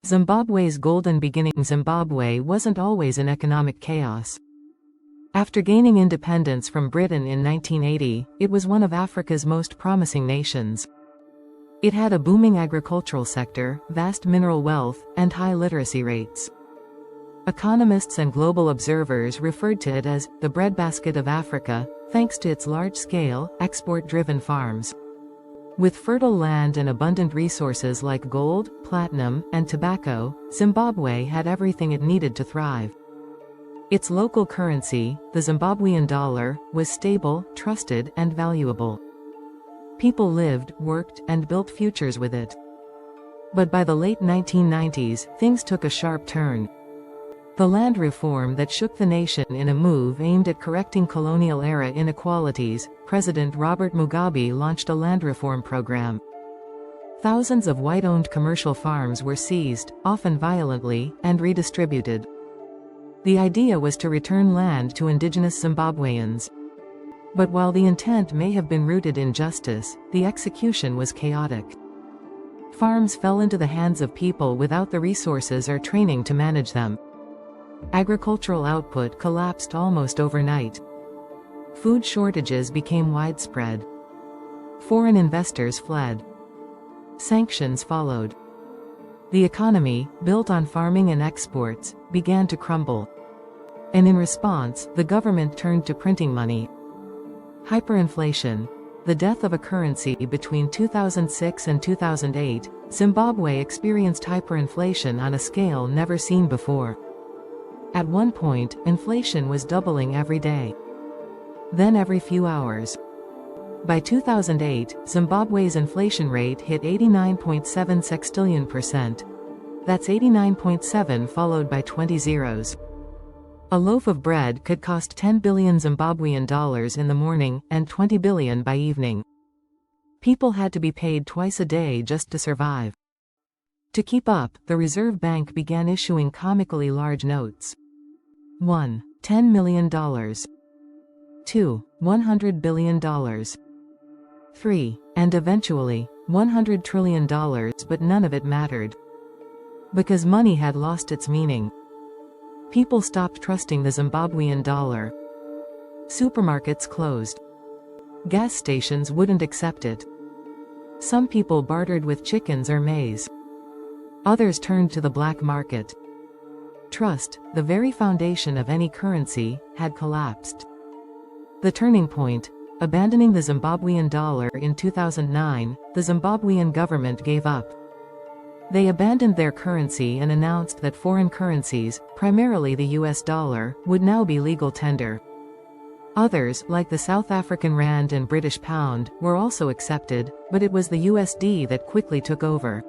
Zimbabwe's golden beginning. Zimbabwe wasn't always in economic chaos. After gaining independence from Britain in 1980, it was one of Africa's most promising nations. It had a booming agricultural sector, vast mineral wealth, and high literacy rates. Economists and global observers referred to it as the breadbasket of Africa, thanks to its large-scale, export-driven farms. With fertile land and abundant resources like gold, platinum, and tobacco, Zimbabwe had everything it needed to thrive. Its local currency, the Zimbabwean dollar, was stable, trusted, and valuable. People lived, worked, and built futures with it. But by the late 1990s, things took a sharp turn. The land reform that shook the nation in a move aimed at correcting colonial-era inequalities, President Robert Mugabe launched a land reform program. Thousands of white-owned commercial farms were seized, often violently, and redistributed. The idea was to return land to indigenous Zimbabweans. But while the intent may have been rooted in justice, the execution was chaotic. Farms fell into the hands of people without the resources or training to manage them. Agricultural output collapsed almost overnight. Food shortages became widespread. Foreign investors fled. Sanctions followed. The economy, built on farming and exports, began to crumble. And in response, the government turned to printing money. Hyperinflation. The death of a currency. Between 2006 and 2008, Zimbabwe experienced hyperinflation on a scale never seen before. At one point, inflation was doubling every day. Then every few hours. By 2008, Zimbabwe's inflation rate hit 89.7 sextillion %. That's 89.7 followed by 20 zeros. A loaf of bread could cost 10 billion Zimbabwean dollars in the morning, and 20 billion by evening. People had to be paid twice a day just to survive. To keep up, the Reserve Bank began issuing comically large notes. 1. $10 million. 2. $100 billion. 3. And eventually, $100 trillion, but none of it mattered. Because money had lost its meaning. People stopped trusting the Zimbabwean dollar. Supermarkets closed. Gas stations wouldn't accept it. Some people bartered with chickens or maize. Others turned to the black market. Trust, the very foundation of any currency, had collapsed. The turning point. Abandoning the Zimbabwean dollar in 2009, the Zimbabwean government gave up. They abandoned their currency and announced that foreign currencies, primarily the US dollar, would now be legal tender. Others, like the South African rand and British pound, were also accepted, but it was the USD that quickly took over.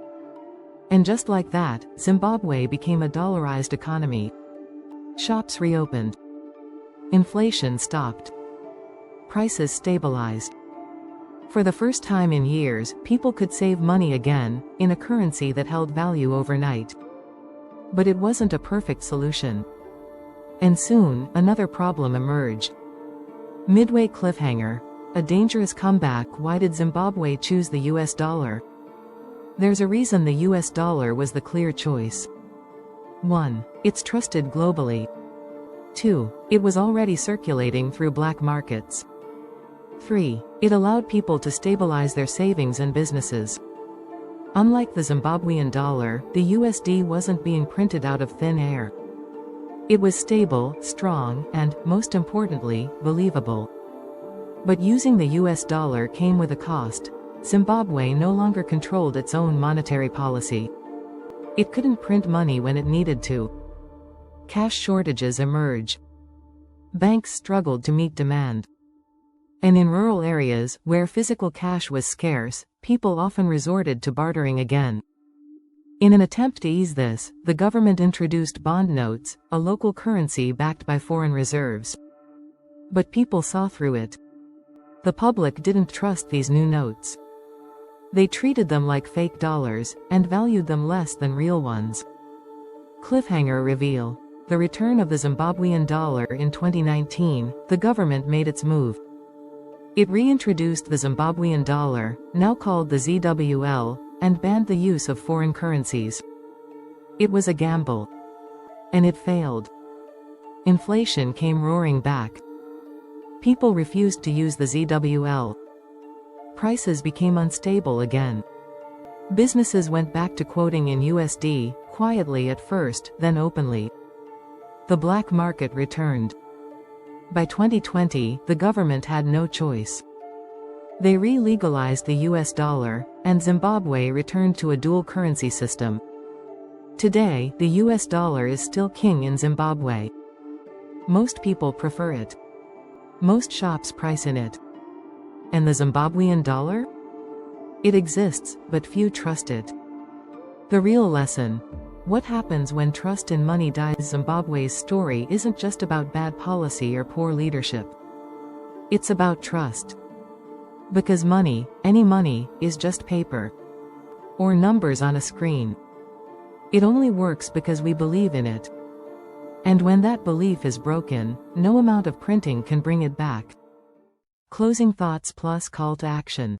And just like that, Zimbabwe became a dollarized economy. Shops reopened. Inflation stopped. Prices stabilized. For the first time in years, people could save money again, in a currency that held value overnight. But it wasn't a perfect solution. And soon, another problem emerged. Midway cliffhanger. A dangerous comeback. Why did Zimbabwe choose the US dollar? There's a reason the US dollar was the clear choice. 1. It's trusted globally. 2. It was already circulating through black markets. 3. It allowed people to stabilize their savings and businesses. Unlike the Zimbabwean dollar, the USD wasn't being printed out of thin air. It was stable, strong, and, most importantly, believable. But using the US dollar came with a cost. Zimbabwe no longer controlled its own monetary policy. It couldn't print money when it needed to. Cash shortages emerged. Banks struggled to meet demand. And in rural areas, where physical cash was scarce, people often resorted to bartering again. In an attempt to ease this, the government introduced bond notes, a local currency backed by foreign reserves. But people saw through it. The public didn't trust these new notes. They treated them like fake dollars, and valued them less than real ones. Cliffhanger reveal. The return of the Zimbabwean dollar in 2019, the government made its move. It reintroduced the Zimbabwean dollar, now called the ZWL, and banned the use of foreign currencies. It was a gamble. And it failed. Inflation came roaring back. People refused to use the ZWL. Prices became unstable again. Businesses went back to quoting in USD, quietly at first, then openly. The black market returned. By 2020, the government had no choice. They re-legalized the US dollar, and Zimbabwe returned to a dual currency system. Today, the US dollar is still king in Zimbabwe. Most people prefer it. Most shops price in it. And the Zimbabwean dollar? It exists, but few trust it. The real lesson: what happens when trust in money dies? Zimbabwe's story isn't just about bad policy or poor leadership. It's about trust. Because money, any money, is just paper. Or numbers on a screen. It only works because we believe in it. And when that belief is broken, no amount of printing can bring it back. Closing thoughts plus call to action.